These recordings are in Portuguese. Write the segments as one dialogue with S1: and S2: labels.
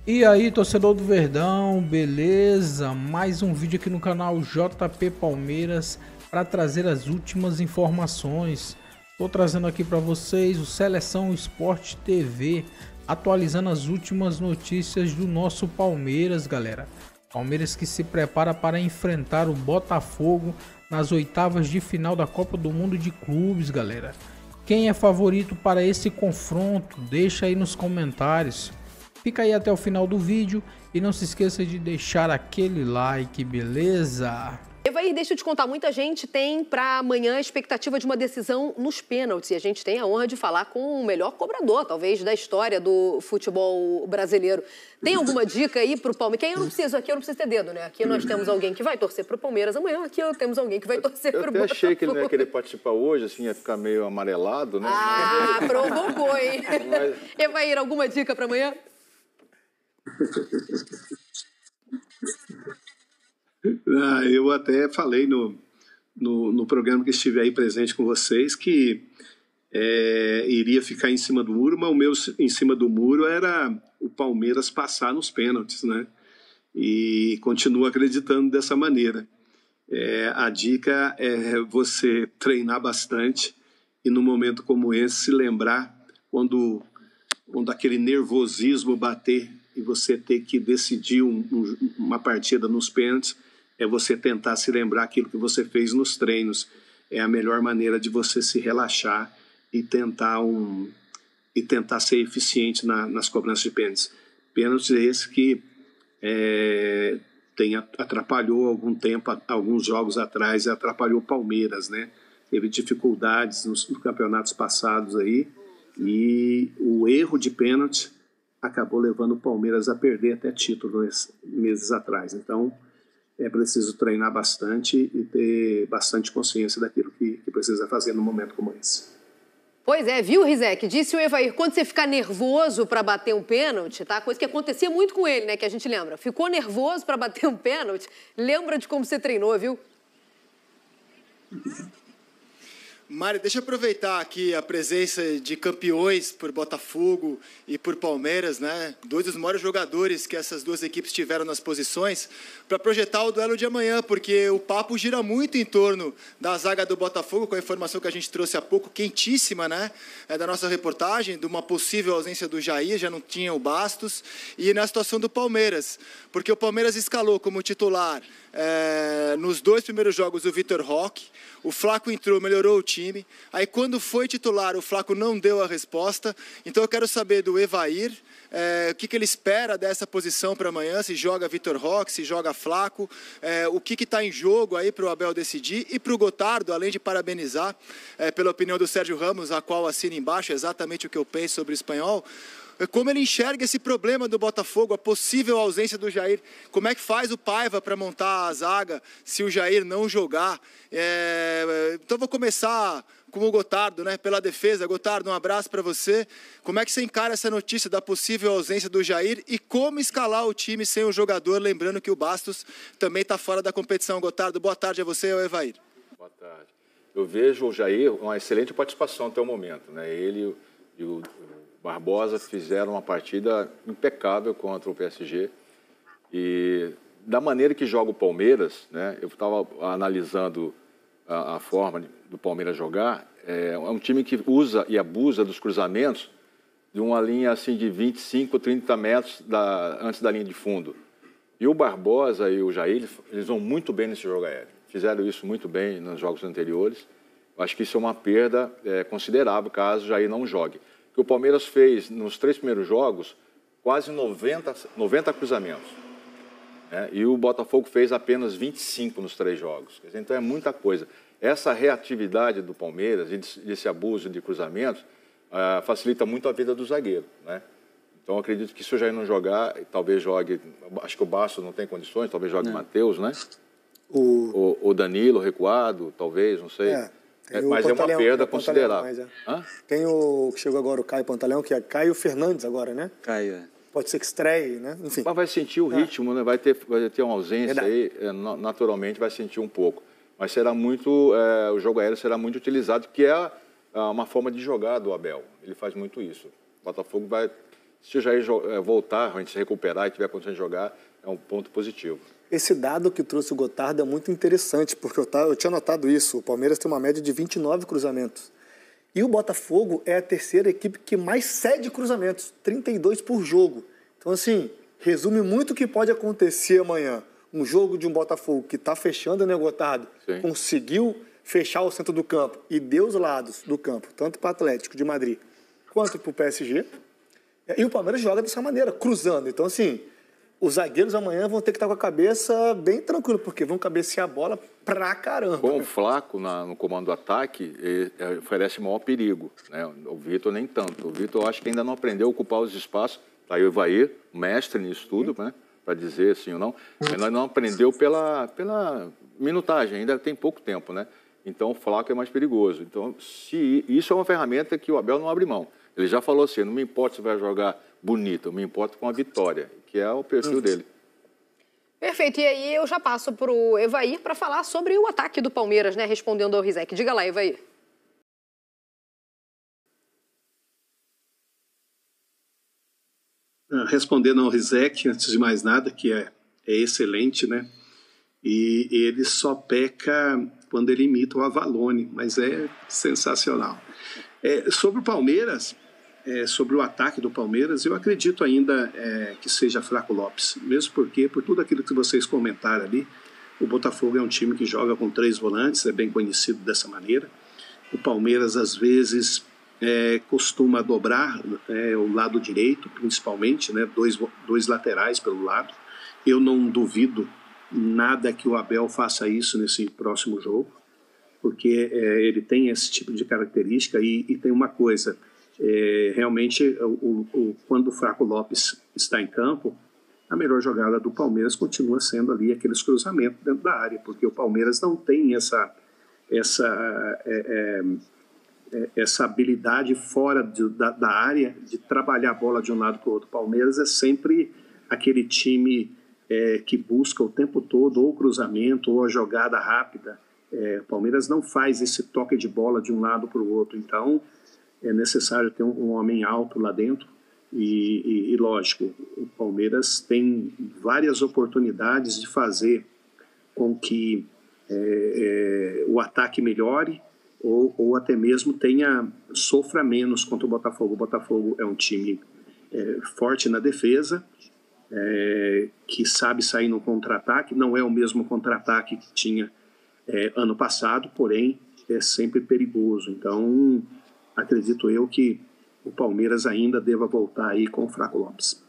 S1: E aí, torcedor do Verdão, beleza? Mais um vídeo aqui no canal JP Palmeiras para trazer as últimas informações. Estou trazendo aqui para vocês o Seleção Esporte TV, atualizando as últimas notícias do nosso Palmeiras, galera. Palmeiras que se prepara para enfrentar o Botafogo nas oitavas de final da Copa do Mundo de Clubes, galera. Quem é favorito para esse confronto? Deixa aí nos comentários. Fica aí até o final do vídeo e não se esqueça de deixar aquele like, beleza?
S2: Evair, deixa eu te contar, muita gente tem para amanhã a expectativa de uma decisão nos pênaltis. E a gente tem a honra de falar com o melhor cobrador, talvez, da história do futebol brasileiro. Tem alguma dica aí para o Palmeiras? Aqui eu não preciso ter dedo, né? Aqui nós temos alguém que vai torcer para o Palmeiras amanhã, aqui temos alguém que vai torcer para o Botafogo.
S3: Eu até achei que ele não ia querer participar hoje, assim, ia ficar meio amarelado, né?
S2: Ah, provocou, hein?
S3: Mas...
S2: Evair, alguma dica para amanhã?
S4: Eu até falei no programa que estive aí presente com vocês que iria ficar em cima do muro, mas o meu em cima do muro era o Palmeiras passar nos pênaltis, né? E continuo acreditando dessa maneira. A dica é você treinar bastante e num momento como esse se lembrar quando aquele nervosismo bater e você ter que decidir uma partida nos pênaltis, é você tentar se lembrar aquilo que você fez nos treinos. É a melhor maneira de você se relaxar e tentar ser eficiente nas cobranças de pênaltis. Pênaltis é esse que atrapalhou algum tempo, alguns jogos atrás, e atrapalhou o Palmeiras, né? Teve dificuldades nos campeonatos passados aí, e o erro de pênalti acabou levando o Palmeiras a perder até título meses atrás. Então, é preciso treinar bastante e ter bastante consciência daquilo que precisa fazer num momento como esse.
S2: Pois é, viu, Rizek? Disse o Evair, quando você ficar nervoso para bater um pênalti, tá? Coisa que acontecia muito com ele, né? Que a gente lembra. Ficou nervoso para bater um pênalti, lembra de como você treinou, viu?
S5: Mário, deixa eu aproveitar aqui a presença de campeões por Botafogo e por Palmeiras, né? Dois dos maiores jogadores que essas duas equipes tiveram nas posições, para projetar o duelo de amanhã, porque o papo gira muito em torno da zaga do Botafogo, com a informação que a gente trouxe há pouco, quentíssima, né? Da nossa reportagem, de uma possível ausência do Jair, já não tinha o Bastos, e na situação do Palmeiras, porque o Palmeiras escalou como titular nos dois primeiros jogos o Vitor Roque, o Flaco entrou, melhorou o time, aí quando foi titular o Flaco não deu a resposta, então eu quero saber do Evair o que ele espera dessa posição para amanhã, se joga Vitor Roque, se joga Flaco, o que está em jogo aí para o Abel decidir, e para o Gotardo, além de parabenizar pela opinião do Sérgio Ramos, a qual assina embaixo exatamente o que eu penso sobre o espanhol, como ele enxerga esse problema do Botafogo, a possível ausência do Jair, como é que faz o Paiva para montar a zaga se o Jair não jogar. Então vou começar com o Gotardo, né, pela defesa. Gotardo, um abraço para você. Como é que você encara essa notícia da possível ausência do Jair e como escalar o time sem o jogador, lembrando que o Bastos também está fora da competição. Gotardo, boa tarde a você e ao Evair.
S3: Boa tarde. Eu vejo o Jair uma excelente participação até o momento, né? Ele e o Barbosa fizeram uma partida impecável contra o PSG e da maneira que joga o Palmeiras, né? Eu estava analisando a forma do Palmeiras jogar, é um time que usa e abusa dos cruzamentos de uma linha assim de 25, 30 metros antes da linha de fundo. E o Barbosa e o Jair, eles vão muito bem nesse jogo aéreo. Fizeram isso muito bem nos jogos anteriores. Eu acho que isso é uma perda considerável caso o Jair não jogue. Que o Palmeiras fez nos 3 primeiros jogos quase 90 cruzamentos, né? E o Botafogo fez apenas 25 nos 3 jogos. Quer dizer, então é muita coisa. Essa reatividade do Palmeiras, esse abuso de cruzamentos, facilita muito a vida do zagueiro, né? Então eu acredito que se o Jair não jogar, talvez jogue, acho que o Bastos não tem condições, talvez jogue o Matheus, né? O Danilo recuado, talvez, não sei. Mas é uma perda considerável.
S6: Tem o que chegou agora, o Caio Pantaleão, que é Caio Fernandes agora, né?
S7: Caio,
S6: Pode ser que estreie, né? Enfim.
S3: Mas vai sentir o ritmo, né? Vai ter uma ausência aí, naturalmente vai sentir um pouco. Mas será muito, o jogo aéreo será muito utilizado, que é uma forma de jogar do Abel. Ele faz muito isso. O Botafogo vai Se o Jair voltar, a gente se recuperar e tiver condições de jogar, é um ponto positivo.
S6: Esse dado que trouxe o Gotardo é muito interessante, porque eu tinha notado isso. O Palmeiras tem uma média de 29 cruzamentos. E o Botafogo é a terceira equipe que mais cede cruzamentos, 32 por jogo. Então, assim, resume muito o que pode acontecer amanhã. Um jogo de um Botafogo que está fechando, né, Gotardo? Sim. Conseguiu fechar o centro do campo e deu os lados do campo, tanto para o Atlético de Madrid quanto para o PSG. E o Palmeiras joga dessa maneira, cruzando. Então, assim, os zagueiros amanhã vão ter que estar com a cabeça bem tranquila, porque vão cabecear a bola pra caramba.
S3: Com o Flaco no comando do ataque, oferece maior perigo, né? O Vitor nem tanto. O Vitor, eu acho que ainda não aprendeu a ocupar os espaços. Tá aí o Evair, mestre nisso tudo, né? Para dizer sim ou não. Mas não aprendeu pela minutagem, ainda tem pouco tempo, né? Então o Flaco é mais perigoso. Então, isso é uma ferramenta que o Abel não abre mão. Ele já falou assim, não me importa se vai jogar bonito, me importa com a vitória, que é o perfil dele.
S2: Perfeito. E aí eu já passo para o Evair para falar sobre o ataque do Palmeiras, né? Respondendo ao Rizek. Diga lá, Evair.
S4: Respondendo ao Rizek, antes de mais nada, que é excelente, né? E ele só peca quando ele imita o Avalone, mas é sensacional. Sobre o Palmeiras, sobre o ataque do Palmeiras, eu acredito ainda que seja Flaco Lopes, mesmo porque, por tudo aquilo que vocês comentaram ali, o Botafogo é um time que joga com 3 volantes, é bem conhecido dessa maneira. O Palmeiras, às vezes, costuma dobrar o lado direito, principalmente, né, dois laterais pelo lado. Eu não duvido nada que o Abel faça isso nesse próximo jogo, porque ele tem esse tipo de característica e tem uma coisa, realmente quando o Flaco Lopes está em campo, a melhor jogada do Palmeiras continua sendo ali aqueles cruzamentos dentro da área, porque o Palmeiras não tem essa habilidade fora da área de trabalhar a bola de um lado para o outro. O Palmeiras é sempre aquele time que busca o tempo todo ou o cruzamento ou a jogada rápida. O Palmeiras não faz esse toque de bola de um lado para o outro, então é necessário ter um homem alto lá dentro e lógico, o Palmeiras tem várias oportunidades de fazer com que o ataque melhore ou até mesmo sofra menos contra o Botafogo. O Botafogo é um time forte na defesa, que sabe sair no contra-ataque, não é o mesmo contra-ataque que tinha ano passado, porém é sempre perigoso. Então, acredito eu que o Palmeiras ainda deva voltar aí com o Flaco Lopes.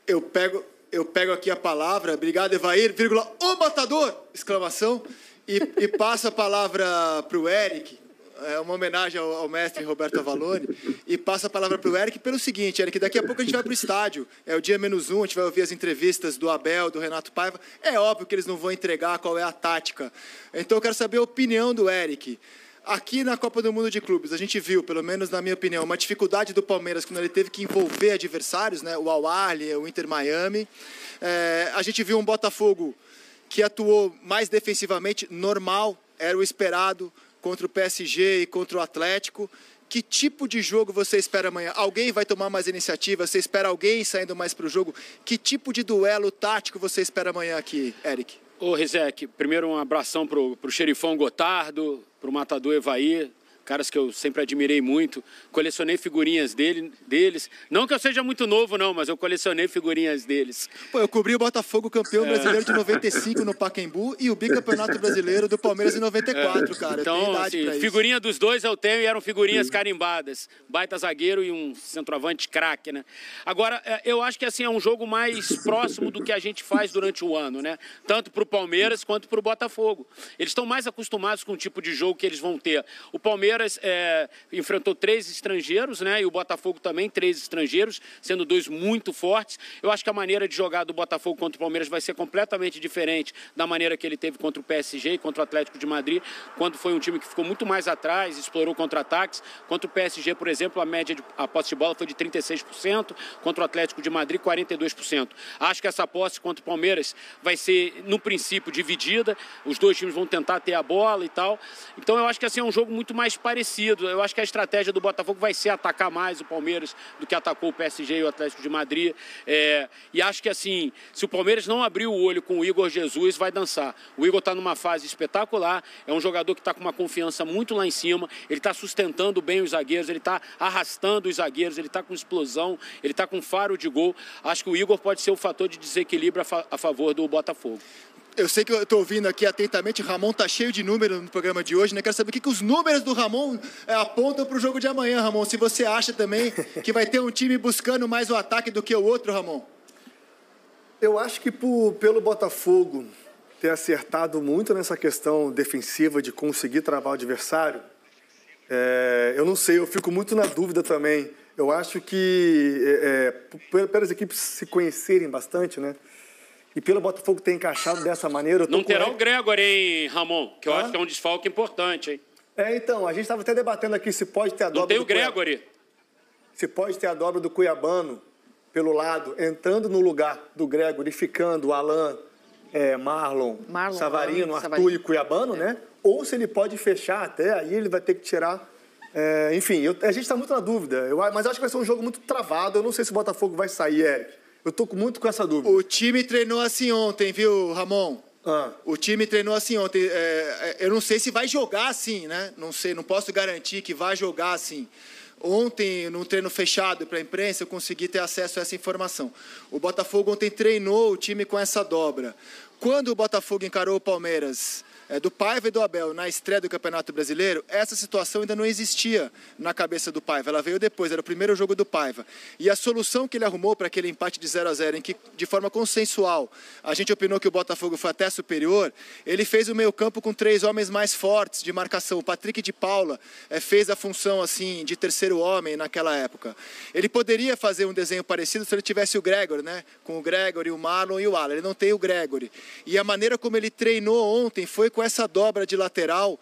S5: Eu pego aqui a palavra, obrigado, Evair, vírgula, o matador, exclamação, e passo a palavra para o Eric. É uma homenagem ao mestre Roberto Avalone. E passo a palavra para o Eric pelo seguinte, Eric, daqui a pouco a gente vai para o estádio. É o dia -1, a gente vai ouvir as entrevistas do Abel, do Renato Paiva. É óbvio que eles não vão entregar qual é a tática. Então eu quero saber a opinião do Eric. Aqui na Copa do Mundo de Clubes, a gente viu, pelo menos na minha opinião, uma dificuldade do Palmeiras quando ele teve que envolver adversários, né? O Al-Ahly, o Inter Miami. A gente viu um Botafogo que atuou mais defensivamente, normal, era o esperado, contra o PSG e contra o Atlético. Que tipo de jogo você espera amanhã? Alguém vai tomar mais iniciativa? Você espera alguém saindo mais para o jogo? Que tipo de duelo tático você espera amanhã aqui, Eric?
S7: Ô, Rizek, primeiro um abração pro xerifão Gotardo, pro matador Evair, caras que eu sempre admirei muito. Colecionei figurinhas deles. Não que eu seja muito novo, não, mas eu colecionei figurinhas deles.
S5: Pô, eu cobri o Botafogo campeão brasileiro de 95 no Pacaembu e o bicampeonato brasileiro do Palmeiras em 94, cara.
S7: Então, assim, figurinha dos dois eu tenho e eram figurinhas carimbadas. Baita zagueiro e um centroavante craque, né? Agora, eu acho que assim é um jogo mais próximo do que a gente faz durante o ano, né? Tanto pro Palmeiras quanto pro Botafogo. Eles estão mais acostumados com o tipo de jogo que eles vão ter. O Palmeiras enfrentou 3 estrangeiros, né? E o Botafogo também, 3 estrangeiros, sendo 2 muito fortes. Eu acho que a maneira de jogar do Botafogo contra o Palmeiras vai ser completamente diferente da maneira que ele teve contra o PSG e contra o Atlético de Madrid, quando foi um time que ficou muito mais atrás, explorou contra-ataques. Contra o PSG, por exemplo, a posse de bola foi de 36%, contra o Atlético de Madrid, 42%. Acho que essa posse contra o Palmeiras vai ser, no princípio, dividida. Os 2 times vão tentar ter a bola e tal. Então, eu acho que assim, é um jogo muito mais parecido. Eu acho que a estratégia do Botafogo vai ser atacar mais o Palmeiras do que atacou o PSG e o Atlético de Madrid. E acho que, assim, se o Palmeiras não abrir o olho com o Igor Jesus, vai dançar. O Igor está numa fase espetacular, é um jogador que está com uma confiança muito lá em cima, ele está sustentando bem os zagueiros, ele está arrastando os zagueiros, ele está com explosão, ele está com faro de gol. Acho que o Igor pode ser o fator de desequilíbrio a favor do Botafogo.
S5: Eu sei que eu estou ouvindo aqui atentamente, o Ramon está cheio de números no programa de hoje, né? Quero saber o que os números do Ramon apontam para o jogo de amanhã, Ramon. Se você acha também que vai ter um time buscando mais o ataque do que o outro, Ramon.
S6: Eu acho que pelo Botafogo ter acertado muito nessa questão defensiva de conseguir travar o adversário, eu não sei, eu fico muito na dúvida também. Eu acho que, pelas equipes se conhecerem bastante, né? E pelo Botafogo ter encaixado dessa maneira...
S7: Não terá o Gregory, hein, Ramon? Que eu acho que é um desfalque importante, hein?
S6: Então, a gente estava até debatendo aqui se pode ter a dobra...
S7: Não tem o Gregory.
S6: Se pode ter a dobra do Cuiabano pelo lado, entrando no lugar do Gregory, ficando o Alan, Marlon, Savarino, Arthur e Cuiabano, né? Ou se ele pode fechar até, aí ele vai ter que tirar... enfim, a gente está muito na dúvida. Mas eu acho que vai ser um jogo muito travado. Eu não sei se o Botafogo vai sair, Eric. Eu tô muito com essa dúvida.
S5: O time treinou assim ontem, viu, Ramon? O time treinou assim ontem. Eu não sei se vai jogar assim, né? Não sei, não posso garantir que vai jogar assim. Ontem, num treino fechado para a imprensa, eu consegui ter acesso a essa informação. O Botafogo ontem treinou o time com essa dobra. Quando o Botafogo encarou o Palmeiras... do Paiva e do Abel na estreia do Campeonato Brasileiro, essa situação ainda não existia na cabeça do Paiva. Ela veio depois, era o primeiro jogo do Paiva. E a solução que ele arrumou para aquele empate de 0-0, em que, de forma consensual, a gente opinou que o Botafogo foi até superior, ele fez o meio-campo com 3 homens mais fortes de marcação. O Patrick de Paula fez a função assim de terceiro homem naquela época. Ele poderia fazer um desenho parecido se ele tivesse o Gregory, né? Com o Gregory, o Marlon e o Alan. Ele não tem o Gregory. E a maneira como ele treinou ontem foi com essa dobra de lateral,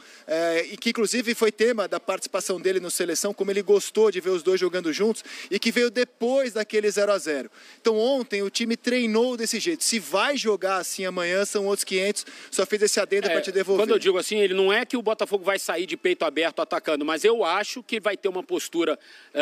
S5: e que inclusive foi tema da participação dele no Seleção, como ele gostou de ver os dois jogando juntos, e que veio depois daquele 0-0. Então ontem o time treinou desse jeito. Se vai jogar assim amanhã, são outros 500, só fiz esse adendo para te devolver.
S7: Quando eu digo assim, ele não é que o Botafogo vai sair de peito aberto atacando, mas eu acho que vai ter uma postura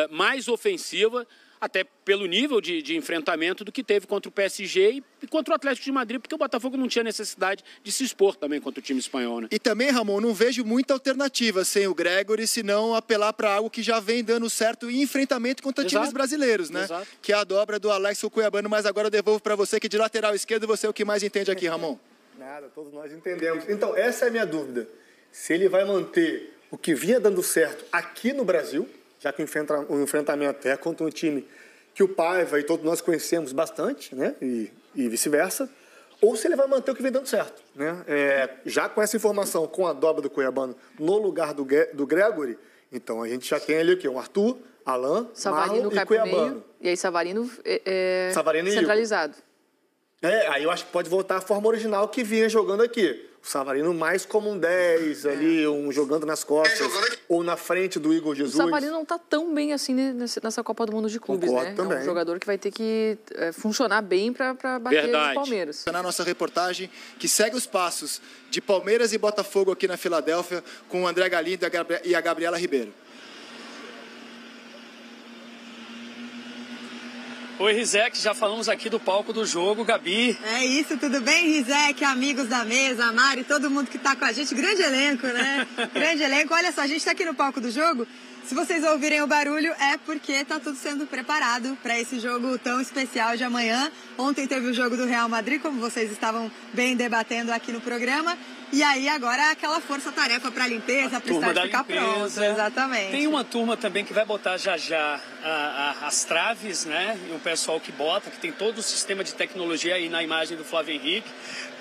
S7: mais ofensiva, até pelo nível de enfrentamento do que teve contra o PSG e contra o Atlético de Madrid, porque o Botafogo não tinha necessidade de se expor também contra o time espanhol, né?
S5: E também, Ramon, não vejo muita alternativa sem o Gregory, senão apelar para algo que já vem dando certo em enfrentamento contra times brasileiros, né?
S7: Exato.
S5: Que é a dobra do Alex Cuiabano, mas agora eu devolvo para você, que de lateral esquerdo você é o que mais entende aqui, Ramon.
S6: Nada, todos nós entendemos. Então, essa é a minha dúvida. Se ele vai manter o que vinha dando certo aqui no Brasil, já que o enfrentamento é contra um time que o Paiva e todos nós conhecemos bastante, né? E vice-versa, ou se ele vai manter o que vem dando certo, né? Já com essa informação, com a dobra do Cuiabano no lugar do Gregory, então a gente já tem ali o quê? Um Arthur, Alan, Marlon e Cuiabano.
S8: E aí Savarino
S6: Savarino
S8: centralizado.
S6: Aí eu acho que pode voltar à forma original que vinha jogando aqui. O Savarino mais como um 10 ali, jogando nas costas, ou na frente do Igor Jesus.
S8: O Savarino não está tão bem assim nessa Copa do Mundo de Clubes, né?
S6: Também.
S8: É um jogador que vai ter que funcionar bem para bater o Palmeiras.
S5: Na nossa reportagem, que segue os passos de Palmeiras e Botafogo aqui na Filadélfia, com o André Galindo e a Gabriela Ribeiro.
S9: Oi, Rizek, já falamos aqui do palco do jogo, Gabi.
S10: É isso, tudo bem, Rizek, amigos da mesa, Mari, todo mundo que está com a gente, grande elenco, né? Grande elenco, olha só, a gente está aqui no palco do jogo, se vocês ouvirem o barulho é porque está tudo sendo preparado para esse jogo tão especial de amanhã. Ontem teve o jogo do Real Madrid, como vocês estavam bem debatendo aqui no programa. E aí agora aquela força-tarefa para a limpeza, para o estádio ficar pronto. Exatamente.
S9: Tem uma turma também que vai botar já as traves, né? E o pessoal que bota, que tem todo o sistema de tecnologia aí na imagem do Flávio Henrique.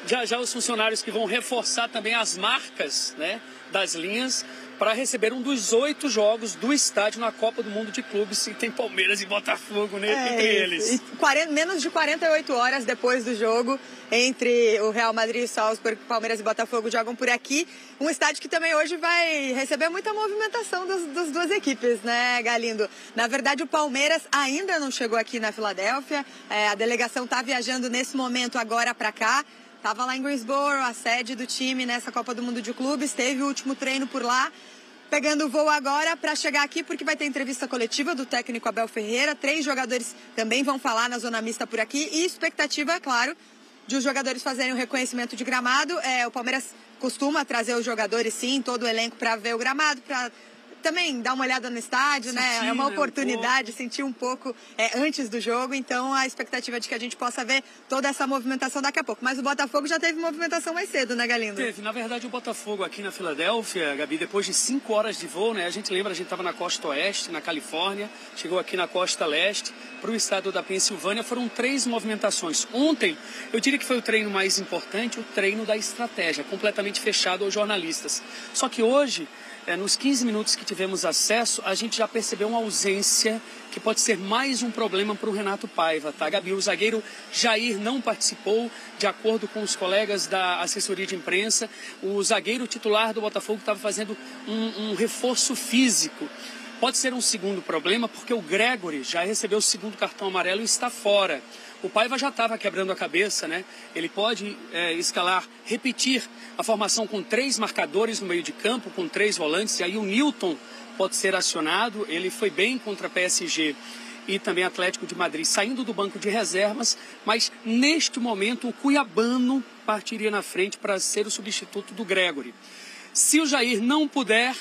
S9: Já os funcionários que vão reforçar também as marcas, né, das linhas, para receber um dos 8 jogos do estádio na Copa do Mundo de Clubes, que tem Palmeiras e Botafogo entre eles.
S10: E menos de 48 horas depois do jogo, entre o Real Madrid e o Salzburg, Palmeiras e Botafogo jogam por aqui. Um estádio que também hoje vai receber muita movimentação das duas equipes, né, Galindo? Na verdade, o Palmeiras ainda não chegou aqui na Filadélfia. A delegação está viajando nesse momento agora para cá. Estava lá em Greensboro, a sede do time nessa Copa do Mundo de Clubes. Teve o último treino por lá. pegando o voo agora para chegar aqui, porque vai ter entrevista coletiva do técnico Abel Ferreira. 3 jogadores também vão falar na zona mista por aqui. E expectativa, é claro, de os jogadores fazerem o reconhecimento de gramado. O Palmeiras costuma trazer os jogadores, sim, todo o elenco para ver o gramado, para também dar uma olhada no estádio, né? É uma oportunidade, sentir um pouco antes do jogo. Então, a expectativa é de que a gente possa ver toda essa movimentação daqui a pouco. Mas o Botafogo já teve movimentação mais cedo, né, Galindo?
S9: Teve. Na verdade, o Botafogo aqui na Filadélfia, Gabi, depois de 5 horas de voo, né? A gente lembra, a gente estava na costa oeste, na Califórnia, chegou aqui na costa leste, para o estado da Pensilvânia. Foram 3 movimentações. Ontem, eu diria que foi o treino mais importante, o treino da estratégia, completamente fechado aos jornalistas. Só que hoje, nos 15 minutos que tivemos acesso, a gente já percebeu uma ausência que pode ser mais um problema para o Renato Paiva, tá, Gabi? O zagueiro Jair não participou, de acordo com os colegas da assessoria de imprensa. O zagueiro titular do Botafogo estava fazendo um reforço físico. Pode ser um segundo problema, porque o Gregory já recebeu o 2º cartão amarelo e está fora. O Paiva já estava quebrando a cabeça, né? Ele pode escalar, repetir a formação com 3 marcadores no meio de campo, com 3 volantes, e aí o Newton pode ser acionado. Ele foi bem contra PSG e também Atlético de Madrid, saindo do banco de reservas, mas neste momento o cuiabano partiria na frente para ser o substituto do Gregory. Se o Jair não puder,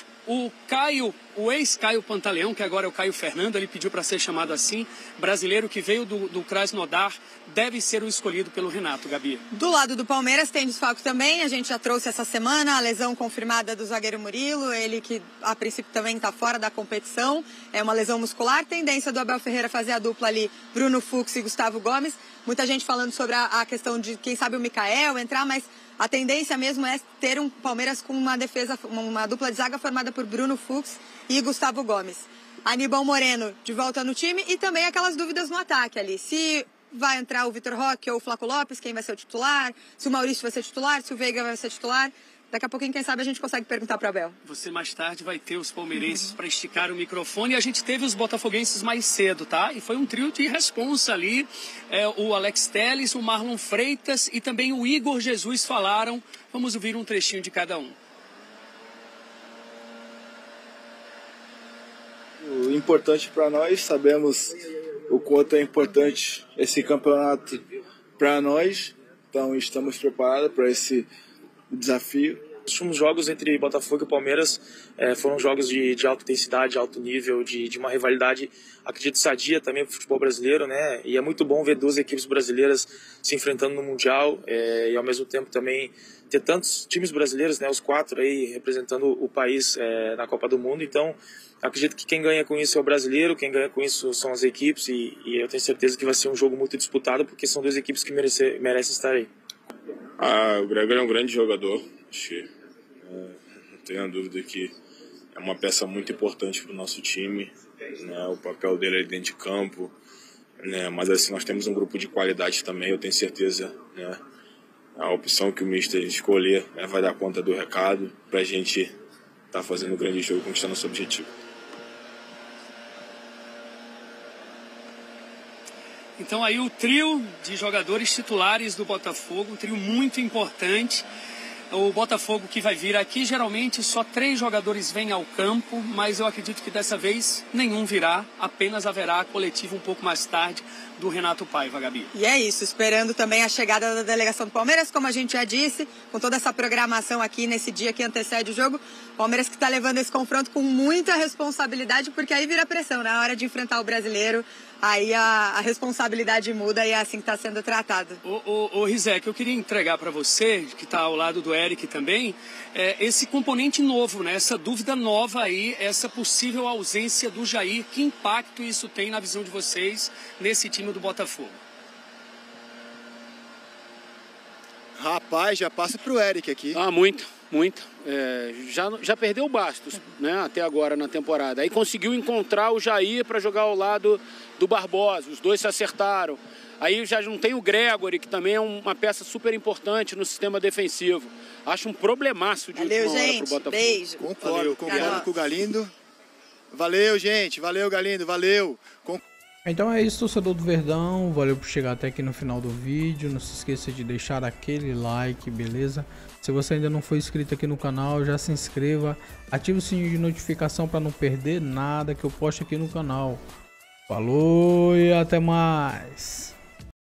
S9: o ex-Caio Pantaleão, que agora é o Caio Fernando, ele pediu para ser chamado assim, brasileiro que veio do Krasnodar, deve ser o escolhido pelo Renato, Gabi.
S10: Do lado do Palmeiras tem desfalque também, a gente já trouxe essa semana a lesão confirmada do zagueiro Murilo, ele que a princípio também está fora da competição, é uma lesão muscular, tendência do Abel Ferreira fazer a dupla ali, Bruno Fux e Gustavo Gomes, muita gente falando sobre a questão de quem sabe o Mikael entrar, mas a tendência mesmo é ter um Palmeiras com uma defesa, uma dupla de zaga formada por Bruno Fux e Gustavo Gomes. Aníbal Moreno de volta no time e também aquelas dúvidas no ataque ali. Se vai entrar o Vitor Roque ou o Flaco Lopes, quem vai ser o titular, se o Maurício vai ser titular, se o Veiga vai ser titular. Daqui a pouquinho, quem sabe, a gente consegue perguntar para o Abel.
S9: Você mais tarde vai ter os palmeirenses para esticar o microfone. E a gente teve os botafoguenses mais cedo, tá? E foi um trio de responsa ali. O Alex Telles, o Marlon Freitas e também o Igor Jesus falaram. Vamos ouvir um trechinho de cada um.
S11: O importante para nós, sabemos o quanto é importante esse campeonato para nós. Então, estamos preparados para esse desafio. Os últimos jogos entre Botafogo e Palmeiras foram jogos de alta intensidade, alto nível, de uma rivalidade, acredito, sadia também para o futebol brasileiro, né? E é muito bom ver 2 equipes brasileiras se enfrentando no Mundial e ao mesmo tempo também ter tantos times brasileiros, né? Os 4 aí representando o país na Copa do Mundo. Então, acredito que quem ganha com isso é o brasileiro, quem ganha com isso são as equipes e eu tenho certeza que vai ser um jogo muito disputado porque são 2 equipes que merecem estar aí.
S12: O Gregory é um grande jogador, acho que não tenho a dúvida que é uma peça muito importante para o nosso time, né? O papel dele é dentro de campo, né? Mas assim, nós temos um grupo de qualidade também, eu tenho certeza, né? A opção que o Mister escolher vai dar conta do recado para a gente estar fazendo um grande jogo e conquistar nosso objetivo.
S9: Então aí o trio de jogadores titulares do Botafogo, um trio muito importante. O Botafogo que vai vir aqui, geralmente só 3 jogadores vêm ao campo, mas eu acredito que dessa vez nenhum virá, apenas haverá a coletiva um pouco mais tarde do Renato Paiva, Gabi.
S10: E é isso, esperando também a chegada da delegação do Palmeiras, como a gente já disse, com toda essa programação aqui nesse dia que antecede o jogo. Palmeiras que está levando esse confronto com muita responsabilidade, porque aí vira pressão, na hora de enfrentar o brasileiro, aí a responsabilidade muda e é assim que está sendo tratado.
S9: Ô Rizek, eu queria entregar para você, que está ao lado do Eric também, esse componente novo, né? Essa dúvida nova aí, essa possível ausência do Jair, que impacto isso tem na visão de vocês nesse time do Botafogo?
S5: Rapaz, já passa pro Eric aqui.
S7: Muito. Já perdeu o Bastos, né, até agora na temporada. Aí conseguiu encontrar o Jair para jogar ao lado do Barbosa. Os 2 se acertaram. Aí já não tem o Gregory, que também é uma peça super importante no sistema defensivo. Acho um problemaço de última hora pro Botafogo.
S10: Beijo.
S5: Concordo com o Galindo. Valeu, gente. Valeu, Galindo. Valeu.
S1: Então é isso, torcedor do Verdão, valeu por chegar até aqui no final do vídeo, não se esqueça de deixar aquele like, beleza? Se você ainda não foi inscrito aqui no canal, já se inscreva, ative o sininho de notificação para não perder nada que eu posto aqui no canal. Falou e até mais!